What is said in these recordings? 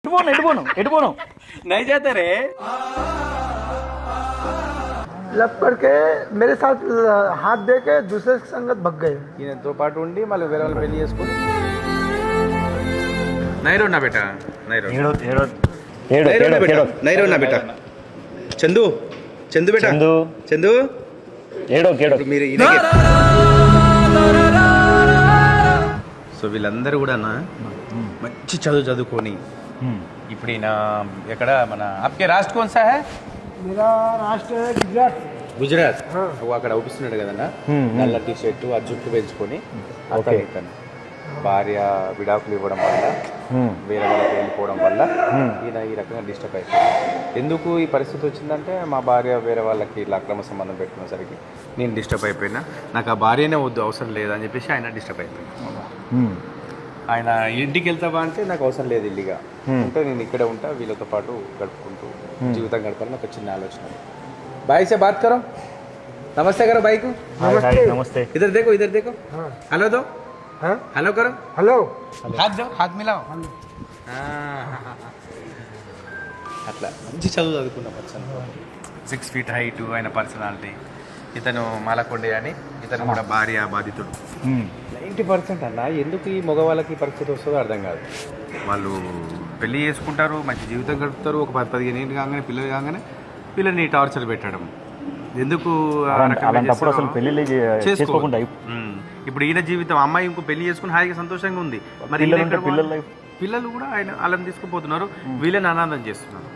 ఎటుపోను नहीं जाते रे लब करके मेरे साथ हाथ दे के दूसरे की संगत भग गए। ఈయనతో పాటు ఉండి మళ్ళీ వేరే వాళ్ళు పెళ్లి చేసుకుని నైరోనా బేటా నైరోనా బేటా చందు చందు బేటా చందు ఇప్పుడు మీరు ఈయనకి సో వీళ్ళందరూ కూడా మంచి చదువుకొని ఇప్పుడు ఈయన ఎక్కడ మన ఆప్కే రాష్ట్ర కౌన్ సా హై मेरा राष्ट्र है गुजरात। గుజరాత్ అక్కడ ఒప్పిస్తున్నాడు కదన్నా నల్ల టీ షర్టు ఆ జుట్టు పెంచుకొని అతను ఇతను భార్య విడాకులు ఇవ్వడం వల్ల వేరే వాళ్ళకి వెళ్ళిపోవడం వల్ల ఈయన ఈ రకంగా డిస్టర్బ్ అయిపోయింది. ఎందుకు ఈ పరిస్థితి వచ్చిందంటే మా భార్య వేరే వాళ్ళకి ఇలా అక్రమ సంబంధం పెట్టుకునేసరికి నేను డిస్టర్బ్ అయిపోయినా, నాకు ఆ భార్యనే వద్దు అవసరం లేదని చెప్పేసి ఆయన డిస్టర్బ్ అయిపోయింది. ఆయన ఇంటికి వెళ్తావా అంటే నాకు అవసరం లేదు ఇల్లుగా అంటే నేను ఇక్కడే ఉంటా వీళ్ళతో పాటు గడుపుకుంటూ జీవితం గడపాలని నాకు చిన్న ఆలోచన. బాయ్ సే బాత్ కరో నమస్తే కరో బాయ్ కు నమస్తే इधर देखो हेलो दो हेलो करो हेलो हाथ मिलाओ అట్లా మంచి చదువు చదువుకున్న పర్సన్ 6 feet హైట్ ఆయన పర్సనాలిటీ. ఇతను మాలకొండే అని ఇతను కూడా భార్య బాధితుడు. 90% అన్న ఎందుకు ఈ మగవాళ్ళకి పరిస్థితి వస్తుందో అర్థం కాదు. వాళ్ళు పెళ్లి చేసుకుంటారు, మంచి జీవితం గడుపుతారు, ఒక 10-15 ఏళ్ళు కాగానే పిల్లలు కాగానే పిల్లల్ని టార్చర్ పెట్టడం ఎందుకు? అసలు పెళ్లి చేసుకోకుండా ఇప్పుడు ఈయన జీవితం అమ్మాయి ఇంకో పెళ్లి చేసుకుని హాయిగా సంతోషంగా ఉంది, మరి పిల్లలు కూడా ఆయన వాళ్ళని తీసుకుపోతున్నారు, వీళ్ళని అనాథం చేస్తున్నారు.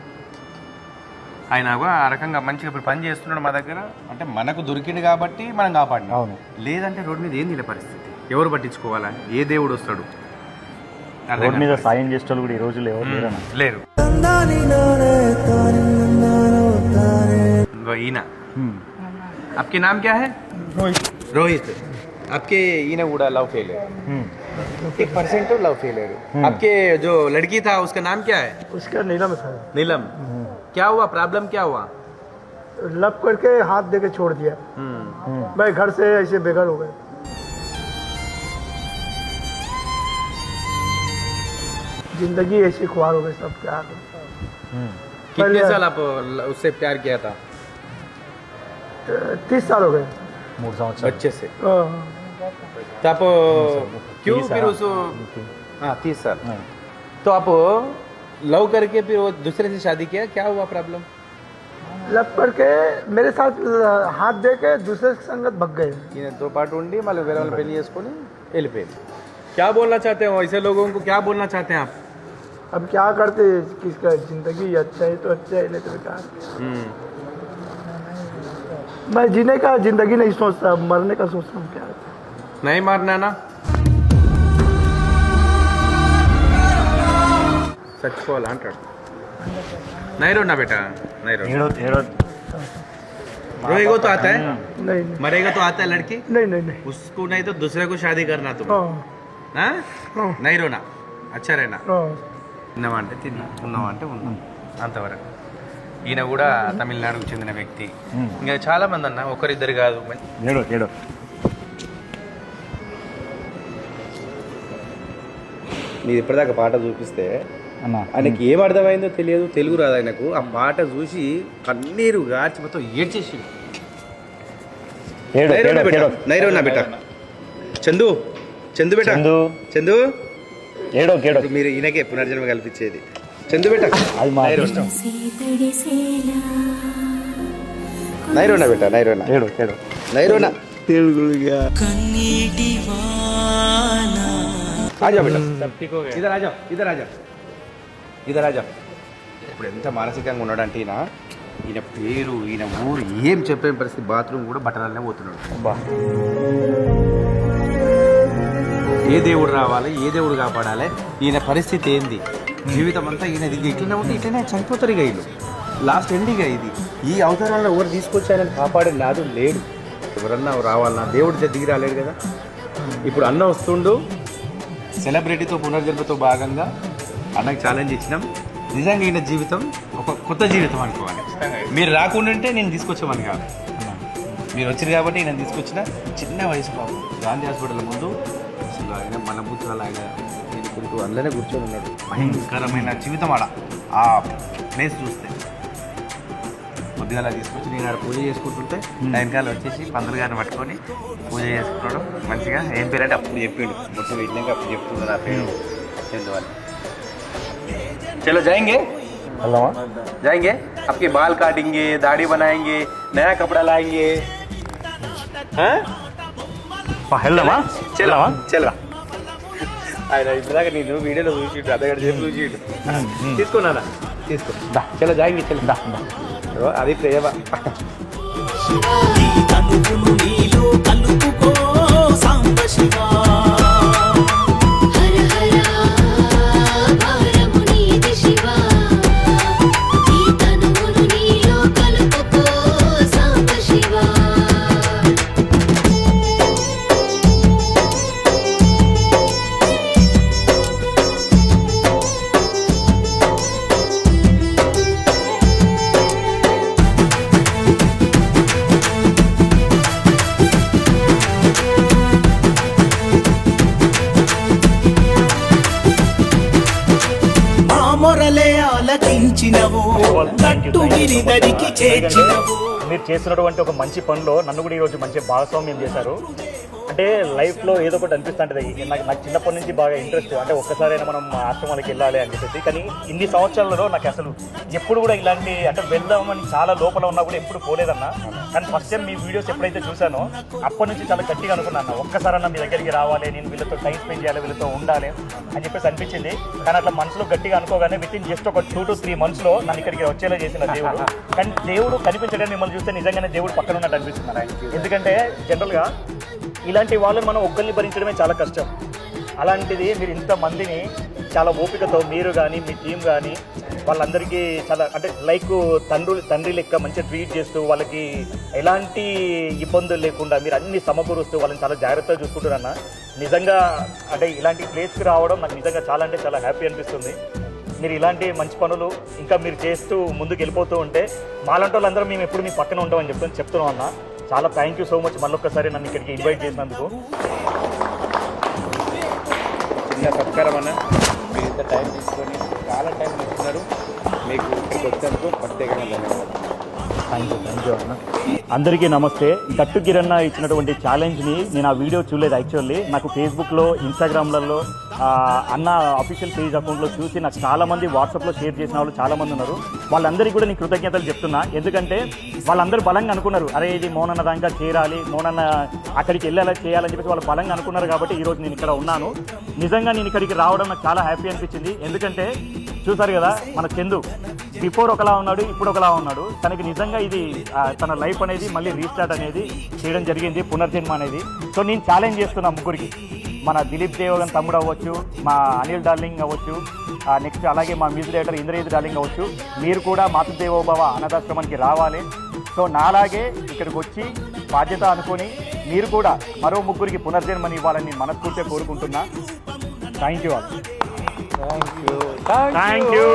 ఆయన ఆ రకంగా మంచిగా ఇప్పుడు పని చేస్తున్నాడు మా దగ్గర, అంటే మనకు దొరికింది కాబట్టి మనం కాపాడినాం. లేదంటే రోడ్డు మీద ఏంది పరిస్థితి, ఎవరు పట్టించుకోవాలా, ఏ దేవుడు వస్తాడు? రోడ్డు మీద సాయం చేసేవాళ్ళు కూడా ఈ రోజులు ఎవరు లేరు. ఈయన आपके नाम क्या है? रोहित. आपके ఈయన కూడా లవ్ ఫెయిలియర్ 1% లవ్ ఫెయిలియర్. आपके जो लड़की था उसका नाम क्या है? उसका नीलम था। नीलम. क्या हुआ, प्रॉब्लम क्या हुआ? लब करके हाथ दे के छोड़ दिया। मैं घर से ऐसे बेघर हो गए। जिंदगी ऐसी खुआर हो गई, सब क्या कितने साल आप उससे प्यार किया था? 30 साल हो गए 3 సంవత్సరాలు बच्चे से. तो आप क्यों फिर उसको 30 साल तो आप लव करके फिर वो दूसरे से शादी किया, क्या हुआ प्रॉब्लम? लब करके मेरे साथ हाथ दे के दूसरे की संगत भग गए। ఈయనతో పాటు ఉండి మళ్ళీ వేరే వాళ్ళు పెళ్లి చేసుకొని వెళ్ళిపోయింది. क्या बोलना चाहते हो ऐसे लोगों को, क्या बोलना चाहते हैं आप? अब क्या करते, किसका जिंदगी अच्छा है तो अच्छा है, नहीं तो बेकार। मैं जीने का जिंदगी नहीं सोचता, मरने का सोचता हूँ। क्या नहीं मारना ना, सच बोल 100. नहीं रोना बेटा, नहीं रोना. रोएगा तो आता है, नहीं मरेगा तो आता है लड़की. नहीं उसको नहीं तो दूसरे को शादी करना तुम. हाँ? नहीं रोना, अच्छा रहना. తిన్నావా అంటే తిన్నా, ఉన్నావా అంటే ఉన్నాం, అంతవరకు. ఈయన కూడా తమిళనాడుకు చెందిన వ్యక్తి. ఇంకా చాలా మంది అన్న, ఒకరిద్దరు కాదు. నీది ఇప్పటిదాకా పాట చూపిస్తే ఆయనకి ఏం అర్థమైందో తెలియదు, తెలుగు రాదు ఆయనకు. ఆ పాట చూసి కన్నీరు గార్చి మొత్తం ఏడ్చేసి నైరోనా బేటా చందు చందు బేటా చందు మీరు ఈయనకే పునర్జన్మ కల్పించేది. చందు బేటా నైరోనా బేటా నైరోనా ఆజా బేటా ఇదర్ ఆజా. ఇప్పుడు ఎంత మానసికంగా ఉన్నాడంటే ఈయన పేరు, ఈయన ఊరు ఏం చెప్పే పరిస్థితి, బాత్రూమ్ కూడా బట్టలనే పోతున్నాడు. ఏ దేవుడు రావాలి, ఏ దేవుడు కాపాడాలి, ఈయన పరిస్థితి ఏంది, జీవితం అంతా ఈయన ఇట్లనే ఉంటే ఇట్లనే చనిపోతారు. ఇక వీళ్ళు లాస్ట్ ఎండింగ్ ఇది. ఈ అవతారంలో ఎవరు తీసుకొచ్చారని కాపాడే నాదు లేడు. ఎవరన్నా రావాలన్నా దేవుడి దిగి రాలేడు కదా. ఇప్పుడు అన్న వస్తుండు, సెలబ్రిటీతో పునర్జన్మతో భాగంగా అన్నకు ఛాలెంజ్ ఇచ్చినాం. నిజంగా ఈయన జీవితం ఒక కొత్త జీవితం అనుకోవాలి. మీరు రాకుండా ఉంటే నేను తీసుకొచ్చామని కాదు, మీరు వచ్చారు కాబట్టి నేను తీసుకొచ్చిన. చిన్న వయసు బాబు గాంధీ హాస్పిటల్ ముందు అసలు ఆయన మన బుద్ధులు ఆయన చుట్టూ అందులోనే కూర్చొని ఉన్నాడు. భయంకరమైన జీవితం ఆడ ఆ ప్లేస్ చూస్తే. కొద్దిగా తీసుకొచ్చి నేను ఆడ పూజ చేసుకుంటుంటే వెనకాల వచ్చేసి పంతులు గారిని పట్టుకొని పూజ చేసుకున్నాడు మంచిగా. ఏం పేరు అంటే అప్పుడు చెప్పిండు, మొత్తం వెళ్ళాక అప్పుడు చెప్తున్నాడు ఆ పేరు చందు అని. చలో जाएंगे जाएंगे, आपके बाल काटेंगे, दाढ़ी बनाएंगे, नया कपड़ा लाएंगे. వెళ్దామా? చలో చలో. ఆయన ఇంతదాకా నేను వీడియోలో చూసిండు, అర్ధగంట సేపు చూసిండు. తీసుకున్నానా? తీసుకో. చలో జాయింగ్. చలో అది ప్రేమ. మీరు చేస్తున్నటువంటి ఒక మంచి పనిలో నన్ను కూడా ఈరోజు మంచి భాగస్వామ్యం చేశారు. అంటే లైఫ్లో ఏదో ఒకటి అనిపిస్తుంటుంది. నాకు చిన్నప్పటి నుంచి బాగా ఇంట్రెస్ట్, అంటే ఒక్కసారైనా మనం ఆశ్రమాలకు వెళ్ళాలి అని చెప్పేసి. కానీ ఇన్ని సంవత్సరాలలో నాకు అసలు ఎప్పుడు కూడా ఇలాంటి అంటే వెళ్దామని చాలా లోపల ఉన్నా కూడా ఎప్పుడు పోలేదన్నా. కానీ ఫస్ట్ టైం మీ వీడియోస్ ఎప్పుడైతే చూసానో అప్పటి నుంచి చాలా గట్టిగా అనుకున్నాను, ఒక్కసారన్నా మీ దగ్గరికి రావాలి, నేను వీళ్ళతో టైం స్పెండ్ చేయాలి, వీళ్ళతో ఉండాలి అని చెప్పేసి అనిపించింది. కానీ అట్లా మనసులో గట్టిగా అనుకోగానే విత్ ఇన్ జస్ట్ ఒక 2 to 3 monthsలో నన్ను ఇక్కడికి వచ్చేలా చేసిన దేవుడు. కానీ దేవుడు కనిపించడం మిమ్మల్ని చూస్తే నిజంగానే దేవుడు పక్కన ఉన్నట్టు అనిపిస్తున్నారు. ఎందుకంటే జనరల్గా ఇలాంటి వాళ్ళని మనం ఒక్కరిని భరించడమే చాలా కష్టం. అలాంటిది మీరు ఇంతమందిని చాలా ఓపికతో మీరు కానీ మీ టీం కానీ వాళ్ళందరికీ చాలా అంటే లైక్ తండ్రి లెక్క మంచిగా ట్రీట్ చేస్తూ వాళ్ళకి ఎలాంటి ఇబ్బందులు లేకుండా మీరు అన్ని సమకూరుస్తూ వాళ్ళని చాలా జాగ్రత్తగా చూసుకుంటున్నా. నిజంగా అంటే ఇలాంటి ప్లేస్కి రావడం నాకు నిజంగా చాలా అంటే చాలా హ్యాపీ అనిపిస్తుంది. మీరు ఇలాంటి మంచి పనులు ఇంకా మీరు చేస్తూ ముందుకు వెళ్ళిపోతూ ఉంటే మాలాంటి వాళ్ళందరూ మేము ఎప్పుడు మీ పక్కన ఉంటామని చెప్తున్నాం అన్న. చాలా థ్యాంక్ యూ సో మచ్ మళ్ళొక్కసారి నన్ను ఇక్కడికి ఇన్వైట్ చేసినందుకు. చిన్న సత్కారం అన్న, మీరు ఇంత టైం తీసుకొని చాలా టైం తీసుకున్నారు, మీకు ఇక్కడికి వచ్చేందుకు ప్రత్యేకంగా ధన్యవాదాలు. థ్యాంక్ యూ అన్న. అందరికీ నమస్తే. గట్టు కిరణ్ ఇచ్చినటువంటి ఛాలెంజ్ని నేను ఆ వీడియో చూడలేదు. యాక్చువల్లీ నాకు ఫేస్బుక్లో ఇన్స్టాగ్రామ్లలో అన్న అఫీషియల్ పేజ్ అకౌంట్లో చూసి నాకు చాలామంది వాట్సాప్లో షేర్ చేసిన వాళ్ళు చాలామంది ఉన్నారు. వాళ్ళందరికీ కూడా నేను కృతజ్ఞతలు చెప్తున్నా. ఎందుకంటే వాళ్ళందరూ బలంగా అనుకున్నారు, అరే ఇది మోనన్న దాకా చేరాలి, మోనన్న అక్కడికి వెళ్ళేలా చేయాలని చెప్పేసి వాళ్ళు బలంగా అనుకున్నారు. కాబట్టి ఈరోజు నేను ఇక్కడ ఉన్నాను. నిజంగా నేను ఇక్కడికి రావడం నాకు చాలా హ్యాపీ అనిపించింది. ఎందుకంటే చూసారు కదా మన చందు బిఫోర్ ఒకలా ఉన్నాడు, ఇప్పుడు ఒకలా ఉన్నాడు. తనకి నిజంగా ఇది తన లైఫ్ అనేది మళ్ళీ రీస్టార్ట్ అనేది చేయడం జరిగింది, పునర్జన్మ అనేది. సో నేను ఛాలెంజ్ చేస్తున్నా ముగ్గురికి, మన దిలీప్ దేవగన్ తమ్ముడు అవ్వచ్చు, మా అనిల్ డార్లింగ్ అవ్వచ్చు, నెక్స్ట్ అలాగే మా మ్యూజిక్ డైరెక్టర్ ఇంద్రజిత్ డార్లింగ్ అవ్వచ్చు, మీరు కూడా మాతృదేవోభవ అనాథాశ్రమానికి రావాలి. సో నాలాగే ఇక్కడికి వచ్చి బాధ్యత అనుకొని మీరు కూడా మరో ముగ్గురికి పునర్జన్మని ఇవ్వాలని మనస్ఫూర్తిగా కోరుకుంటున్నా. Thank you all. Thank you.